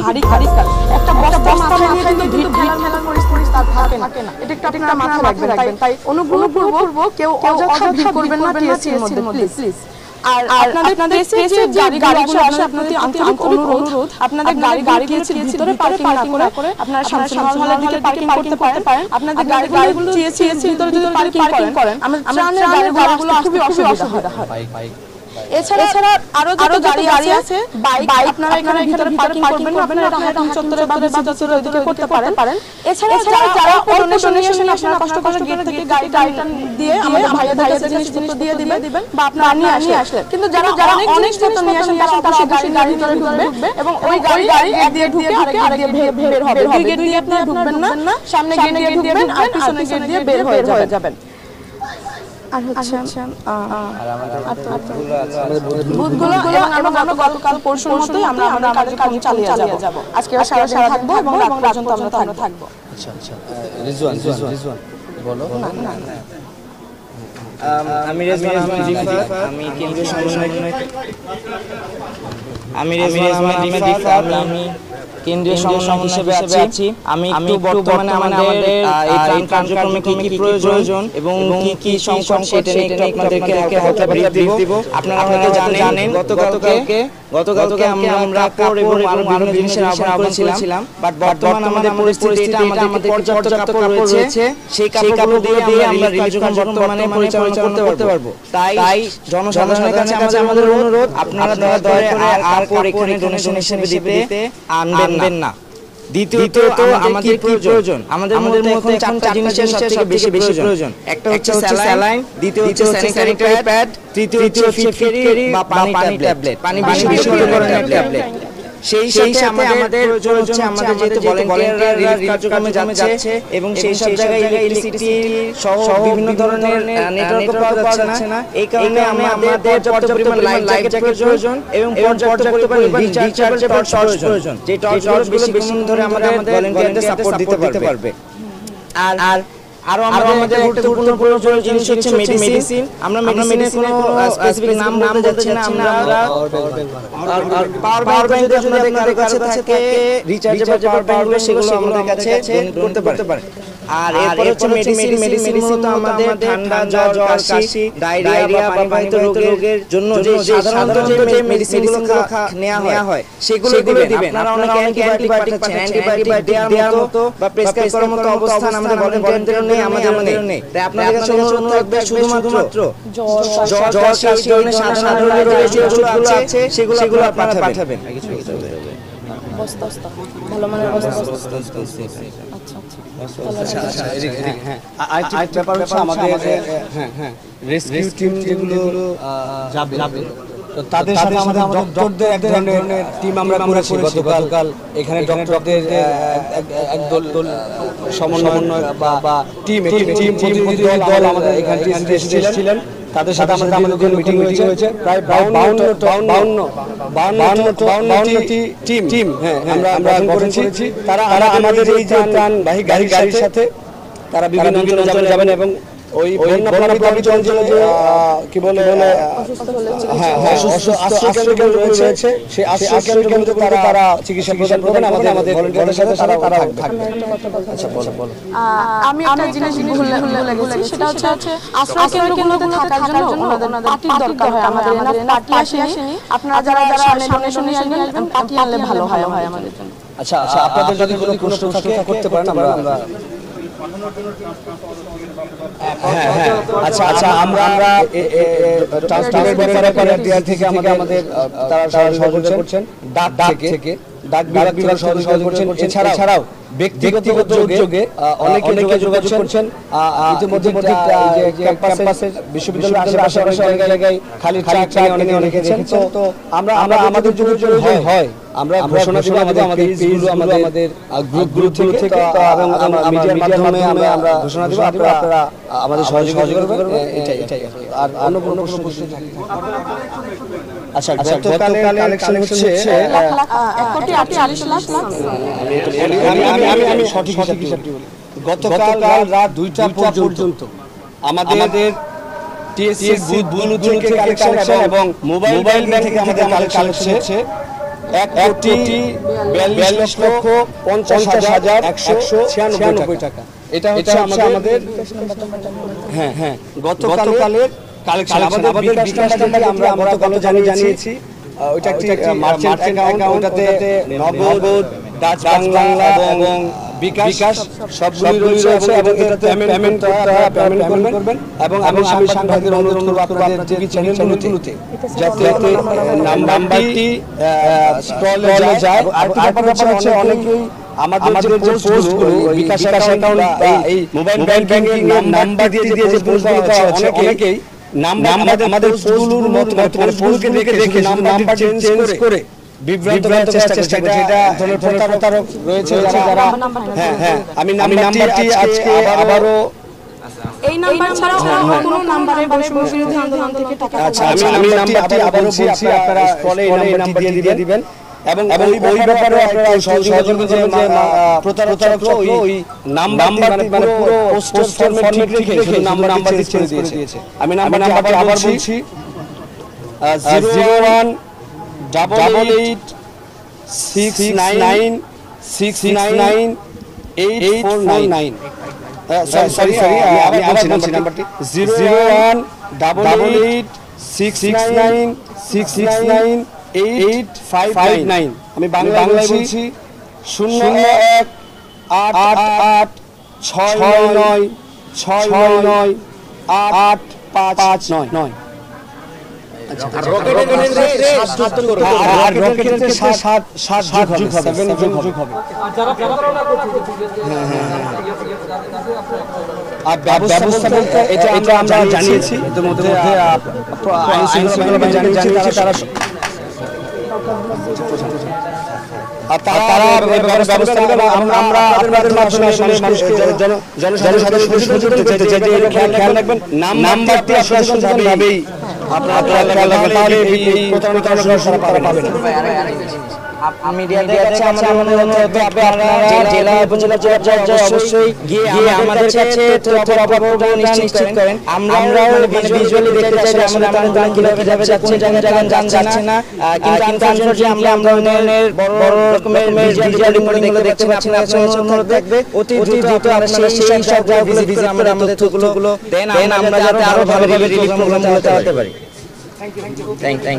ভারী কাজ। একটা বস্তা মাথায় নিয়ে কিন্তু ভিড় ঠেলার পরিস্থিতি তার থাকে না। এটা একটু আপনারা মাথায় রাখবেন। তাই অনুগ্রহ করব কেউ অযথা ভিড় করবেন না টিএসসির মধ্যে প্লিজ। আর আপনাদের স্পেসে যে গাড়িগুলো আসে আপনাদের আন্তরিক অনুরোধ আপনাদের গাড়ি গিয়েছে ভিতরে পার্কিং না করে আপনারা শামসুন হলের দিকে পার্কিং করতে পারেন। আপনাদের গাড়িগুলো টিএসসির ভিতরে যদি পার্কিং করেন আমাদের গাড়িগুলো খুবই অসুবিধা হয়। এছাড়া আরো গাড়ি আছে বাইক আপনারা এখানে ভিতরে পার্কিং করবেন না, আপনারা হাতিম চত্বরে বা চত্বরে ওইদিকে করতে পারেন। এছাড়া যারা ডোনেশন আপনারা কষ্ট গেট থেকে গাড়িটা দিয়ে আমাদের ভাইয়াদের জিনিসপত্র দিয়ে দিবেন বা আপনারা নিয়ে আসলেন। কিন্তু যারা অনেক জিনিসপত্র নিয়ে আসেন তারা অবশ্যই গাড়ির ভিতরে ঢুকবে এবং ওই গাড়ি এক দিয়ে ঢুকে আরেক দিয়ে বের হবে। দুই গেট দিয়ে আপনারা ঢুকবেন না, সামনে গেট দিয়ে ঢুকবেন আর পিছনে গেট দিয়ে বের হয়ে যাবেন। আর হচ্ছে বুথগুলো এবং আমরা গতকাল পরশুর মতোই আমরা আমাদের কাজ চালিয়ে যাব। আজকে সারা থাকবো এবং রাত পর্যন্ত আমরা থাকবো। আচ্ছা রিজওয়ান বলো। আমি রেজওয়ান আহমেদ রিফাত, আমি কেন্দ্রীয় সমন্বয়ক। আমি কেন্দ্রীয় সমন্বয়ক হিসেবে আছি। আমি একটু বর্তমানে আমাদের এই ত্রাণ কার্যক্রমে কি প্রয়োজন এবং কি সংকট সেটা নিয়ে একটু আপনাদেরকে হালকা ব্রিফ দিব। আপনারা হয়তো জানেন গতকালকে আমরা কাপড় এবং আরো বিভিন্ন জিনিসের আহ্বান করেছিলাম, বাট বর্তমানে আমাদের পরিস্থিতিটা আমাদের পর্যাপ্ত কাপড় রয়েছে। সেই কাপড় দিয়ে আমরা রিলিফ কার্যক্রম বর্তমানে পরিচালনা করতে পারবো। তাই জনসাধারণের কাছে আমাদের অনুরোধ, আপনারা দয়া করে আর এখানে ডোনেশন হিসেবে দিতে আনবেন না। দ্বিতীয়ত আমাদের কি প্রয়োজন, আমাদের মধ্যে এখন চারটা জিনিসের সবথেকে বেশি প্রয়োজন। একটা হচ্ছে স্যালাইন, দ্বিতীয় হচ্ছে স্যানিটারি প্যাড, তৃতীয় হচ্ছে ফিটকারি বা পানি ট্যাবলেট, পানি বিশুদ্ধকরণের ট্যাবলেট। সেই সাথে আমাদের প্রয়োজন হচ্ছে আমাদের যেহেতু ভলান্টিয়াররা রিলিফ কার্যক্রমে যাচ্ছে এবং সেই সব জায়গায় ইলেকট্রিসিটি সহ বিভিন্ন ধরনের নেটওয়ার্ক পাওয়া যাচ্ছে না। এই কারণে আমাদের পর্যাপ্ত পরিমাণ লাইফ জ্যাকেট প্রয়োজন এবং পর্যাপ্ত পরিমাণ রিচার্জেবল টর্চ প্রয়োজন, যে টর্চগুলো বেশিক্ষণ ধরে আমাদের ভলান্টিয়ারদের সাপোর্ট দিতে পারবে। আর আমাদের গুরুত্বপূর্ণ জিনিস হচ্ছে মেডিসিন। আমরা মেডিসিনের কোনো স্পেসিফিক নাম বলতে যাচ্ছি না। আমরা পাওয়ার ব্যাংক যদি আপনাদের কাছে থাকে, রিচার্জেবল পাওয়ার ব্যাংক সেগুলো আমাদের কাছে করতে পারে। আর এরপর হচ্ছে মেডিসিন মূলত আমাদের ঠান্ডা, জ্বর, কাশি, ডায়রিয়া, পানিবাহিত রোগের জন্য যে সাধারণত যে মেডিসিনগুলো নেওয়া হয় সেগুলো দিবেন। আপনারা অনেকে অ্যান্টিবায়োটিক পাচ্ছেন, অ্যান্টিবায়োটিক দেওয়ার মতো বা প্রেসক্রাইব করার মতো অবস্থান আমাদের ভলান্টিয়ারদের নেই, আমাদের নেই। তাই আপনাদের কাছে অনুরোধ থাকবে শুধুমাত্র জ্বর, কাশি, ধরনের সাধারণ রোগের যে ওষুধগুলো আছে সেগুলো আপনারা পাঠাবেন। বস্তা ভালো মানের বস্তা। আরেকটা ব্যাপার হচ্ছে আমাদের রেস্কিউ টিম যেগুলো যাবে তাদের সাথে আমাদের ডক্টরদের এক ধরনের টিম আমরা করেছি গতকাল। এখানে ডক্টরদের একদল সমন্বয় বা টিম দল আমাদের এখানে এসেছিলেন। তাদের সাথে আমাদের মিটিং হয়েছে। প্রায় 52টি টিম আমরা গঠন করেছি। তারা আমাদের এই যে ত্রাণবাহী গাড়ির সাথে তারা বিভিন্ন অঞ্চলে যাবেন এবং ওই বন্যা প্লাবিত অঞ্চলে যে কি বলে আশ্রয়কেন্দ্র রয়েছে, সেই আশ্রয়কেন্দ্রগুলোতে তারা চিকিৎসা প্রদান করবেন আমাদের ভলান্টিয়ারদের সাথে তারা থাকবে। আচ্ছা বলো। আমি একটা জিনিস ভুলে গেছি, সেটা হচ্ছে আশ্রয়কেন্দ্রগুলোতে থাকার জন্য ওনাদের পার্টির দরকার হয়। আমাদের পার্টি আসেনি। আপনারা যারা ডোনেশন নিয়ে আসবেন পার্টি আনলে ভালো হয় আমাদের জন্য। আচ্ছা আপনাদের যদি কোনো প্রশ্ন থাকে করতে পারেন। আমরা আচ্ছা আমরা ট্রান্সপোর্টের ব্যাপারে ডিআর থেকে আমাদের তারা সহযোগিতা করছেন, ডাক থেকে ডাক বিভাগ সহযোগিতা করছেন। এছাড়াও ব্যক্তিগত উদ্যোগে অনেকে যোগাযোগ করছেন। ইতিমধ্যে ক্যাম্পাসের বিশ্ববিদ্যালয়ের আশেপাশে অনেক জায়গায় খালি ট্রাক অনেকে দেখেছেন। তো আমরা আমাদের যদি হয় আমরা ঘোষণা দিব আমাদের পেজগুলো, আমাদের গ্রুপ থেকে এবং মিডিয়ার মাধ্যমে আমরা ঘোষণা দিব। আপনারা আমাদের সহযোগিতা করবেন। এটাই আর অন্য কোনো প্রশ্ন থাকে। আচ্ছা গতকাল কালেকশন হচ্ছে আমি সঠিক হিসাবটি বলি। গতকাল রাত 2টা পর্যন্ত আমাদের টিএসসি বুথগুলো থেকে কালেকশন এবং মোবাইল ব্যাংক থেকে আমাদের কালেকশন হচ্ছে 1,42,50,196,196 টাকা। এটা হচ্ছে আমাদের গতকালের কালেকশন। আমাদের বিকাশ নাম্বারটি আমরা গত জানিয়েছি। ওইটা একটি মার্চেন্ট অ্যাকাউন্ট, ওটাতে নগদ, ডাচ বাংলা এবং বিকাশ সবগুলি রয়েছে এবং এটাতে পেমেন্ট করবেন এবং আমি সাংবাদিকদের অনুরোধ করব আপনাদের টিভি চ্যানেলগুলোতে যাতে নাম্বারটি স্ক্রলে যায়। আর ব্যাপার হচ্ছে অনেকেই আমাদের যে পোস্টগুলো বিকাশ অ্যাকাউন্ট বা এই মোবাইল ব্যাংকিং এর নাম্বার দিয়ে যে পোস্টগুলো করা হচ্ছে, অনেকেই আমাদের পোস্টগুলোর মতো পোস্টকে দেখে নাম্বার চেঞ্জ করে বিভ্রান্ত করার চেষ্টা করছে। এটা ধরনের প্রতারক রয়েছে যারা আমি নাম্বারটি আজকে আবারও এই নাম্বার ছাড়া কোনো নাম্বারে বৈষম্য বিরোধী আন্দোলন থেকে টাকা আমি নাম্বারটি আবারও বলছি, আপনারা স্ক্রলে এই নাম্বারটি দিয়ে দিবেন এবং ওই ব্যাপারে আপনারা সহযোগিতা করবেন যে প্রতারকরা ওই নাম্বারটি মানে পুরো পোস্টের ফরম্যাট রেখে শুধু নাম্বারটি চেঞ্জ করে দিয়েছে। আমি নাম্বারটি আবার বলছি 0188696849। সরি আমি আবার বলছি নাম্বারটি 0188696859। আমি বাংলায় বলছি 0188696859। আর রকেটের ক্ষেত্রে 7 যোগ হবে, 7 যোগ হবে। আর ব্যবস্থা বলতে এটা আমরা জানিয়েছি ইতিমধ্যে, আইন শৃঙ্খলা বাহিনী জানিয়েছে তারা ব্যবস্থা নেবে। আমরা আপনাদের মাধ্যমে জনসাধারণকে সচেতন করতে চাই যে খেয়াল রাখবেন নাম্বারটি আপনারা সচেতনভাবেই আপনারা খেয়াল রাখবেন, তাহলে এই প্রতারণা পাবেন না। মিডিয়াতে কাছে আমাদের অনুরোধ আপনারা জেলা উপজেলা পর্যায়ে অবশ্যই গিয়ে আমাদের কাছে তথ্যের অভাবটা নিশ্চিত করেন। আমরাও ভিজুয়ালি দেখতে চাই যে আমাদের আন্দোলন কিভাবে যাচ্ছে, জায়গায় যাচ্ছে না, কিন্তু আনফরচুনেটলি আমরা উন্নয়নের বড় রকমের ভিজুয়ালি মনিটরিংগুলো দেখতে পাচ্ছি না। আপনারা অনুরোধ থাকবে অতি দ্রুত আপনারা সেই সব জায়গাগুলো ভিজিট করে আমাদের তথ্যগুলো দেন, আমরা যাতে আরো ভালোভাবে রিলিফ প্রোগ্রামগুলোতে হতে পারি। Thank you.